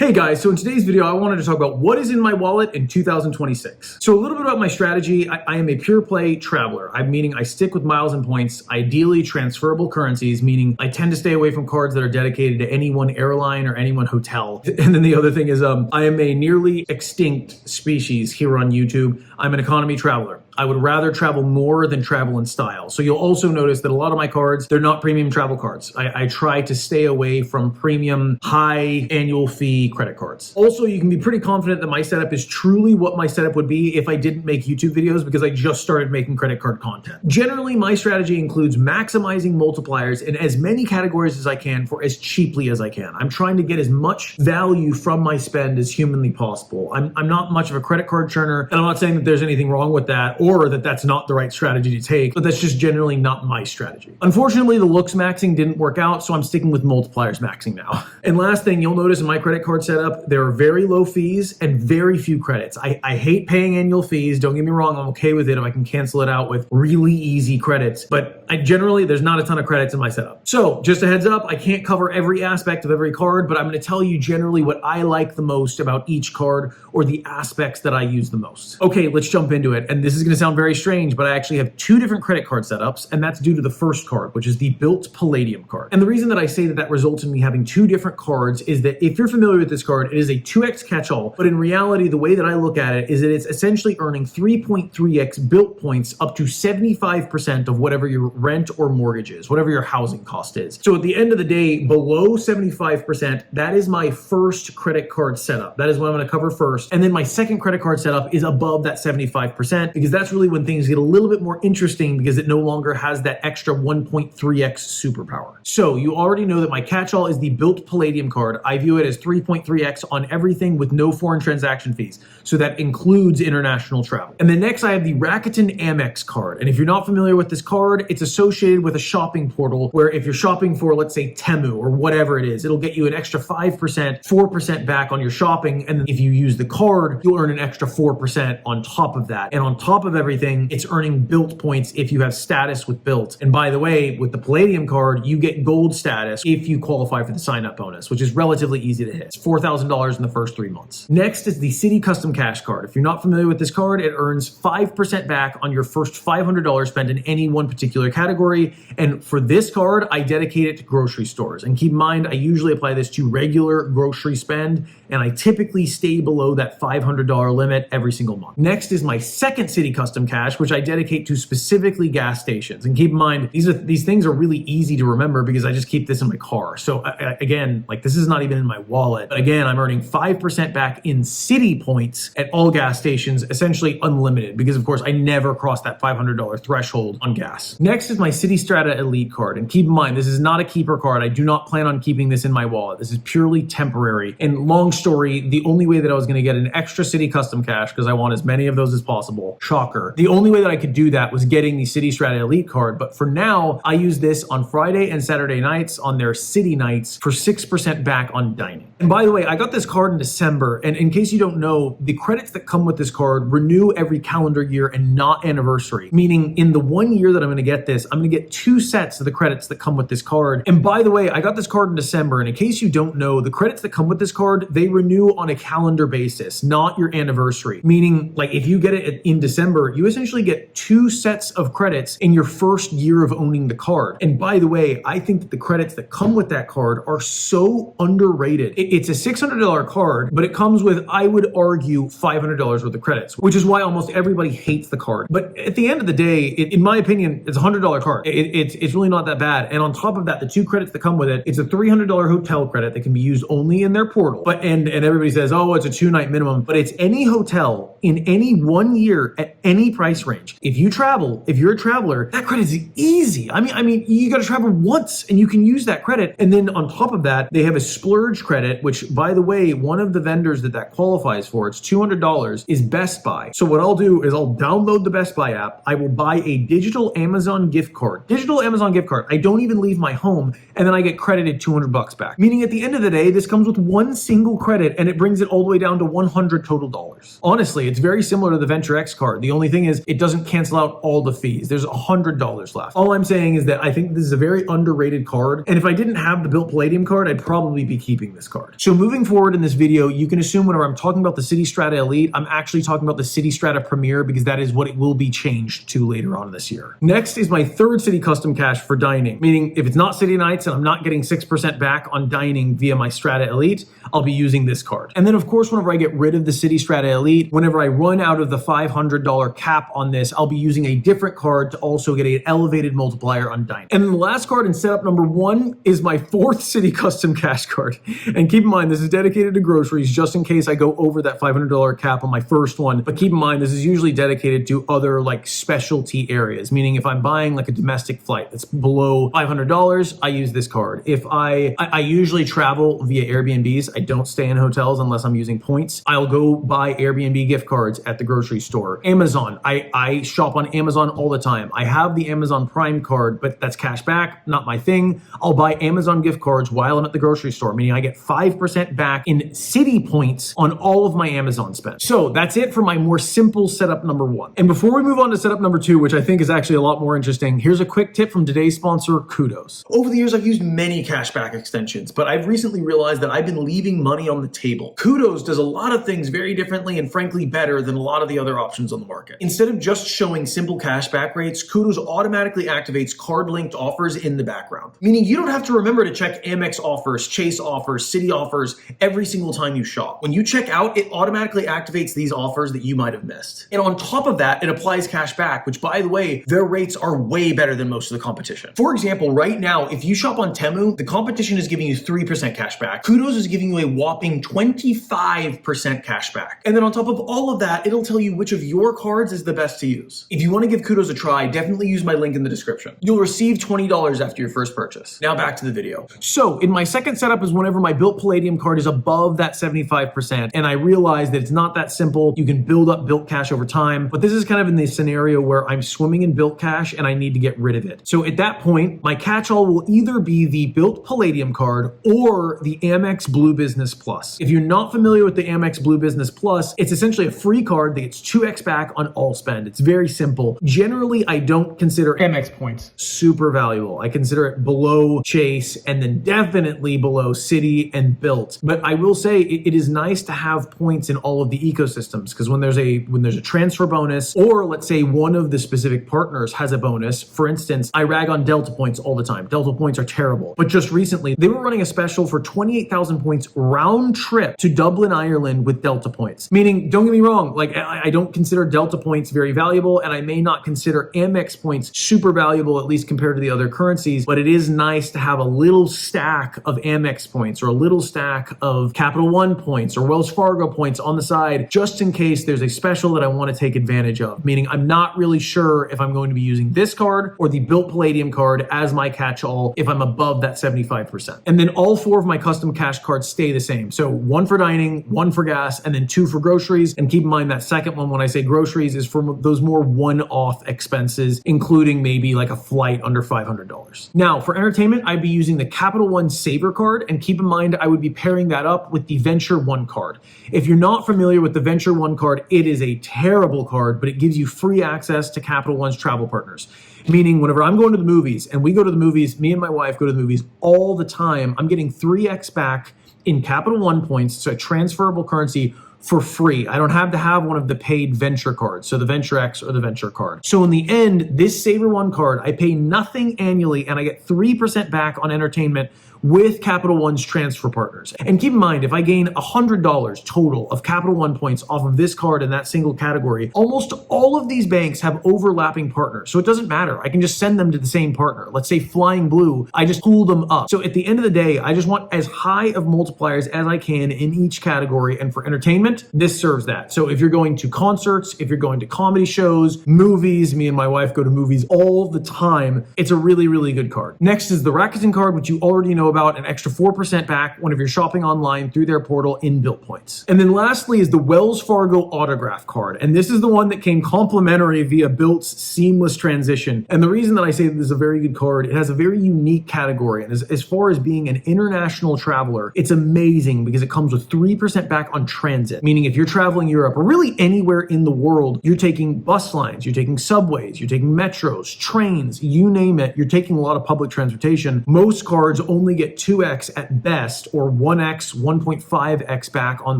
Hey guys, so in today's video, I wanted to talk about what is in my wallet in 2026. So a little bit about my strategy. I am a pure play traveler. Meaning I stick with miles and points, ideally transferable currencies, meaning I tend to stay away from cards that are dedicated to any one airline or any one hotel. And then the other thing is I am a nearly extinct species here on YouTube. I'm an economy traveler. I would rather travel more than travel in style. So you'll also notice that a lot of my cards, they're not premium travel cards. I try to stay away from premium high annual fee credit cards. Also, you can be pretty confident that my setup is truly what my setup would be if I didn't make YouTube videos because I just started making credit card content. Generally, my strategy includes maximizing multipliers in as many categories as I can for as cheaply as I can. I'm trying to get as much value from my spend as humanly possible. I'm not much of a credit card churner, and I'm not saying that there's anything wrong with that or that that's not the right strategy to take, but that's just generally not my strategy. Unfortunately, the looks maxing didn't work out, so I'm sticking with multipliers maxing now. And last thing you'll notice in my credit card setup, there are very low fees and very few credits. I hate paying annual fees. Don't get me wrong, I'm okay with it if I can cancel it out with really easy credits, but generally there's not a ton of credits in my setup. So just a heads up, I can't cover every aspect of every card, but I'm gonna tell you generally what I like the most about each card or the aspects that I use the most. Okay, let's jump into it. And this is gonna sound very strange, but I actually have two different credit card setups, and that's due to the first card, which is the built Palladium card. And the reason that I say that results in me having two different cards is that if you're familiar with this card, it is a 2x catch-all, but in reality, the way that I look at it is that it's essentially earning 3.3x built points up to 75% of whatever your rent or mortgage is, whatever your housing cost is. So at the end of the day, below 75%, that is my first credit card setup. That is what I'm gonna cover first. And then my second credit card setup is above that 75% because that's really when things get a little bit more interesting because it no longer has that extra 1.3x superpower. So you already know that my catch-all is the built Palladium card. I view it as 3.3x on everything with no foreign transaction fees. So that includes international travel. And then next I have the Rakuten Amex card. And if you're not familiar with this card, it's associated with a shopping portal where if you're shopping for, let's say, Temu or whatever it is, it'll get you an extra 5%, 4% back on your shopping. And then if you use the card, you'll earn an extra 4% on top of that. And on top of everything, it's earning built points if you have status with built. And by the way, with the Palladium card, you get gold status if you qualify for the sign-up bonus, which is relatively easy to hit. It's $4,000 in the first 3 months. Next is the Citi Custom Cash card. If you're not familiar with this card, it earns 5% back on your first $500 spent in any one particular category. And for this card, I dedicate it to grocery stores. And keep in mind, I usually apply this to regular grocery spend, and I typically stay below that $500 limit every single month. Next is my second Citi Custom Cash, which I dedicate to specifically gas stations. And keep in mind, these things are really easy to remember because I just keep this in my car. So again, like this is not even in my wallet, but again, I'm earning 5% back in Citi points at all gas stations, essentially unlimited, because of course I never cross that $500 threshold on gas. Next is my Citi Strata Elite card. And keep in mind, this is not a keeper card. I do not plan on keeping this in my wallet. This is purely temporary. And long story, the only way that I was gonna get an extra Citi Custom Cash, because I want as many of those as possible, shocker. The only way that I could do that was getting the Citi Strata Elite card. But for now, I use this on Friday and Saturday nights on their Citi nights for 6% back on dining. And by the way, I got this card in December. And in case you don't know, the credits that come with this card renew every calendar year and not anniversary. Meaning in the 1 year that I'm gonna get this, I'm gonna get 2 sets of the credits that come with this card. And by the way, I got this card in December. And in case you don't know, the credits that come with this card, they renew on a calendar basis, not your anniversary. Meaning like if you get it in December, you essentially get 2 sets of credits in your first year of owning the card. And by the way, I think that the credits that come with that card are so underrated. It's a $600 card, but it comes with, I would argue, $500 worth of credits, which is why almost everybody hates the card. But at the end of the day, in my opinion, it's a $100 card. It's really not that bad. And on top of that, the 2 credits that come with it, it's a $300 hotel credit that can be used only in their portal. But and everybody says, oh, it's a 2-night minimum, but it's any hotel in any 1 year at any price range. If you travel, if you're a traveler, that credit is easy. I mean, you got to travel once and you can use that credit. And then on top of that, they have a splurge credit, which by the way, one of the vendors that qualifies for, it's $200, is Best Buy. So what I'll do is I'll download the Best Buy app. I will buy a digital Amazon gift card. Digital Amazon gift card. I don't even leave my home, and then I get credited $200 back. Meaning at the end of the day, this comes with one single credit and it brings it all the way down to $100 total dollars. Honestly, it's very similar to the Venture X card. The only thing is it doesn't cancel out all the fees. There's $100 left. All I'm saying is that I think this is a very underrated card. And if I didn't have the built Palladium card, I'd probably be keeping this card. So So moving forward in this video, you can assume whenever I'm talking about the Citi Strata Elite, I'm actually talking about the Citi Strata Premier because that is what it will be changed to later on this year. Next is my third Citi Custom Cash for dining, meaning if it's not Citi Nights and I'm not getting 6% back on dining via my Strata Elite, I'll be using this card. And then of course, whenever I get rid of the Citi Strata Elite, whenever I run out of the $500 cap on this, I'll be using a different card to also get an elevated multiplier on dining. And then the last card in setup number 1 is my fourth Citi Custom Cash card. And keep in mind, this is dedicated to groceries just in case I go over that $500 cap on my first one. But keep in mind, this is usually dedicated to other like specialty areas, meaning if I'm buying like a domestic flight that's below $500, I use this card. If I usually travel via Airbnbs, I don't stay in hotels unless I'm using points. I'll go buy Airbnb gift cards at the grocery store. Amazon, I shop on Amazon all the time. I have the Amazon Prime card, but that's cash back, not my thing. I'll buy Amazon gift cards while I'm at the grocery store, meaning I get 5% back in Citi points on all of my Amazon spend. So that's it for my more simple setup number 1. And before we move on to setup number 2, which I think is actually a lot more interesting, here's a quick tip from today's sponsor, Kudos. Over the years, I've used many cashback extensions, but I've recently realized that I've been leaving money on the table. Kudos does a lot of things very differently and frankly better than a lot of the other options on the market. Instead of just showing simple cashback rates, Kudos automatically activates card-linked offers in the background, meaning you don't have to remember to check Amex offers, Chase offers, Citi offers every single time you shop. When you check out, it automatically activates these offers that you might have missed. And on top of that, it applies cash back, which by the way, their rates are way better than most of the competition. For example, right now, if you shop on Temu, the competition is giving you 3% cash back. Kudos is giving you a whopping 25% cash back. And then on top of all of that, it'll tell you which of your cards is the best to use. If you want to give Kudos a try, definitely use my link in the description. You'll receive $20 after your first purchase. Now back to the video. So in my second setup is whenever my Built Palladium card is above that 75%, and I realize that it's not that simple. You can build up Built Cash over time, but this is kind of in the scenario where I'm swimming in Built Cash and I need to get rid of it. So at that point, my catch-all will either be the Built Palladium card or the Amex Blue Business Plus. If you're not familiar with the Amex Blue Business Plus, it's essentially a free card that gets 2x back on all spend. It's very simple. Generally, I don't consider Amex points super valuable. I consider it below Chase and then definitely below Citi and Built. But I will say it is nice to have points in all of the ecosystems because when there's a transfer bonus, or let's say one of the specific partners has a bonus, for instance, I rag on Delta points all the time. Delta points are terrible. But just recently, they were running a special for 28,000 points round trip to Dublin, Ireland with Delta points. Meaning, don't get me wrong, like I don't consider Delta points very valuable, and I may not consider Amex points super valuable, at least compared to the other currencies, but it is nice to have a little stack of Amex points or a little stack of Capital One points or Wells Fargo points on the side, just in case there's a special that I want to take advantage of. Meaning I'm not really sure if I'm going to be using this card or the Built Palladium card as my catch-all if I'm above that 75%. And then all 4 of my custom cash cards stay the same. So 1 for dining, 1 for gas, and then 2 for groceries. And keep in mind that second one, when I say groceries, is for those more one-off expenses, including maybe like a flight under $500. Now, for entertainment, I'd be using the Capital One Saver card, and keep in mind, I would be pairing that up with the Venture One card. If you're not familiar with the Venture One card, it is a terrible card, but it gives you free access to Capital One's travel partners. Meaning whenever I'm going to the movies, and we go to the movies, me and my wife go to the movies all the time, I'm getting 3x back in Capital One points, so a transferable currency, for free. I don't have to have one of the paid Venture cards, so the Venture X or the Venture card. So in the end, this Saver One card, I pay nothing annually and I get 3% back on entertainment with Capital One's transfer partners. And keep in mind, if I gain $100 total of Capital One points off of this card in that single category, almost all of these banks have overlapping partners. So it doesn't matter. I can just send them to the same partner. Let's say Flying Blue, I just pull them up. So at the end of the day, I just want as high of multipliers as I can in each category. And for entertainment, this serves that. So if you're going to concerts, if you're going to comedy shows, movies, me and my wife go to movies all the time, it's a really, really good card. Next is the Rakuten card, which you already know about, an extra 4% back whenever you're shopping online through their portal in Built Points. And then lastly is the Wells Fargo Autograph card. And this is the one that came complimentary via Built's seamless transition. And the reason that I say this is a very good card, it has a very unique category. And as far as being an international traveler, it's amazing because it comes with 3% back on transit. Meaning if you're traveling Europe or really anywhere in the world, you're taking bus lines, you're taking subways, you're taking metros, trains, you name it, you're taking a lot of public transportation. Most cards only get get 2x at best or 1x, 1.5x back on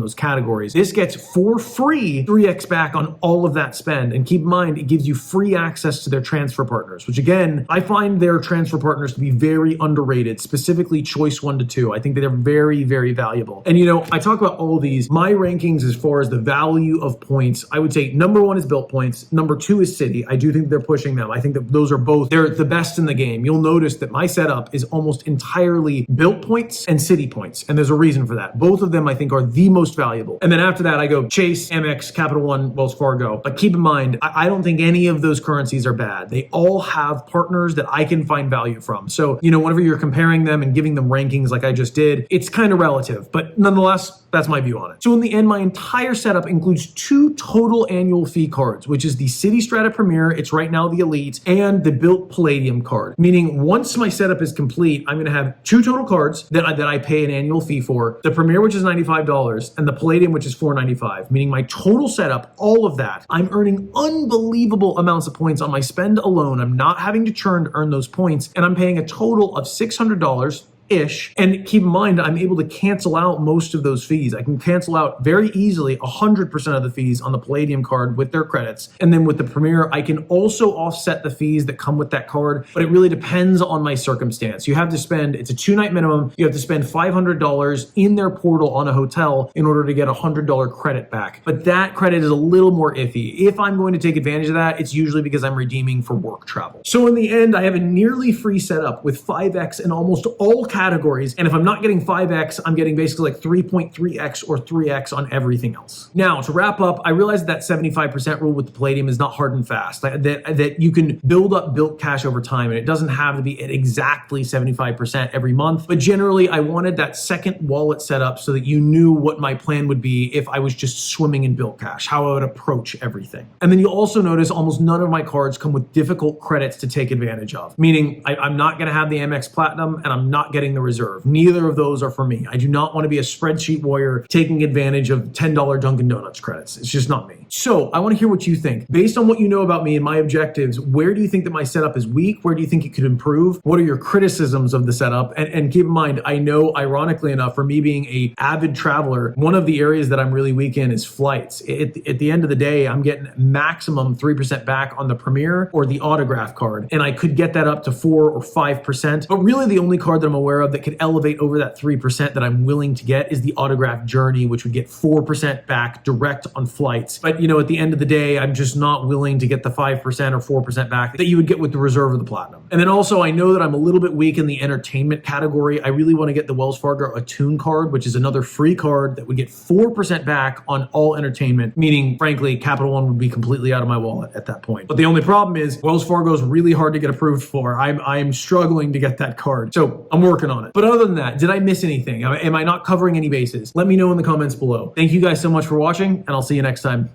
those categories. This gets for free 3x back on all of that spend. And keep in mind, it gives you free access to their transfer partners, which again, I find their transfer partners to be very underrated, specifically choice 1 to 2. I think that they're very, very valuable. And I talk about all of these. My rankings as far as the value of points, I would say number 1 is Built Points. Number 2 is Citi. I do think they're pushing them. I think that those are both, they're the best in the game. You'll notice that my setup is almost entirely Built Points and Citi points. And there's a reason for that. Both of them, I think, are the most valuable. And then after that, I go Chase, Amex, Capital One, Wells Fargo. But keep in mind, I don't think any of those currencies are bad. They all have partners that I can find value from. So, whenever you're comparing them and giving them rankings like I just did, it's kind of relative. But nonetheless, that's my view on it. So in the end, my entire setup includes 2 total annual fee cards, which is the Citi Strata Premier, it's right now the Elite, and the Built Palladium card. Meaning once my setup is complete, I'm going to have 2 total cards that I pay an annual fee for. The Premier, which is $95, and the Palladium, which is $4.95. Meaning my total setup, all of that, I'm earning unbelievable amounts of points on my spend alone. I'm not having to churn to earn those points, and I'm paying a total of $600 ish. And keep in mind, I'm able to cancel out most of those fees. I can cancel out very easily 100% of the fees on the Palladium card with their credits. And then with the Premier, I can also offset the fees that come with that card, but it really depends on my circumstance. You have to spend, it's a 2-night minimum. You have to spend $500 in their portal on a hotel in order to get $100 credit back. But that credit is a little more iffy. If I'm going to take advantage of that, it's usually because I'm redeeming for work travel. So in the end, I have a nearly free setup with 5x in almost all categories. And if I'm not getting 5x, I'm getting basically like 3.3x or 3x on everything else. Now, to wrap up, I realized that 75% rule with the Palladium is not hard and fast, that you can build up built cash over time, and it doesn't have to be at exactly 75% every month. But generally, I wanted that second wallet set up so that you knew what my plan would be if I was just swimming in built cash, how I would approach everything. And then you'll also notice almost none of my cards come with difficult credits to take advantage of, meaning I'm not going to have the Amex Platinum and I'm not getting the Reserve. Neither of those are for me. I do not want to be a spreadsheet warrior taking advantage of $10 Dunkin' Donuts credits. It's just not me. So I want to hear what you think. Based on what you know about me and my objectives, where do you think that my setup is weak? Where do you think it could improve? What are your criticisms of the setup? And keep in mind, I know, ironically enough, for me being an avid traveler, one of the areas that I'm really weak in is flights. At the end of the day, I'm getting maximum 3% back on the Premier or the Autograph card. And I could get that up to 4 or 5%. But really the only card that I'm aware of that could elevate over that 3% that I'm willing to get is the Autograph Journey, which would get 4% back direct on flights. But at the end of the day, I'm just not willing to get the 5% or 4% back that you would get with the Reserve or the Platinum. And then also I know that I'm a little bit weak in the entertainment category. I really want to get the Wells Fargo Attune card, which is another free card that would get 4% back on all entertainment, meaning frankly, Capital One would be completely out of my wallet at that point. But the only problem is Wells Fargo is really hard to get approved for. I'm struggling to get that card. So I'm working on it. But other than that, did I miss anything? Am I not covering any bases? Let me know in the comments below. Thank you guys so much for watching, and I'll see you next time.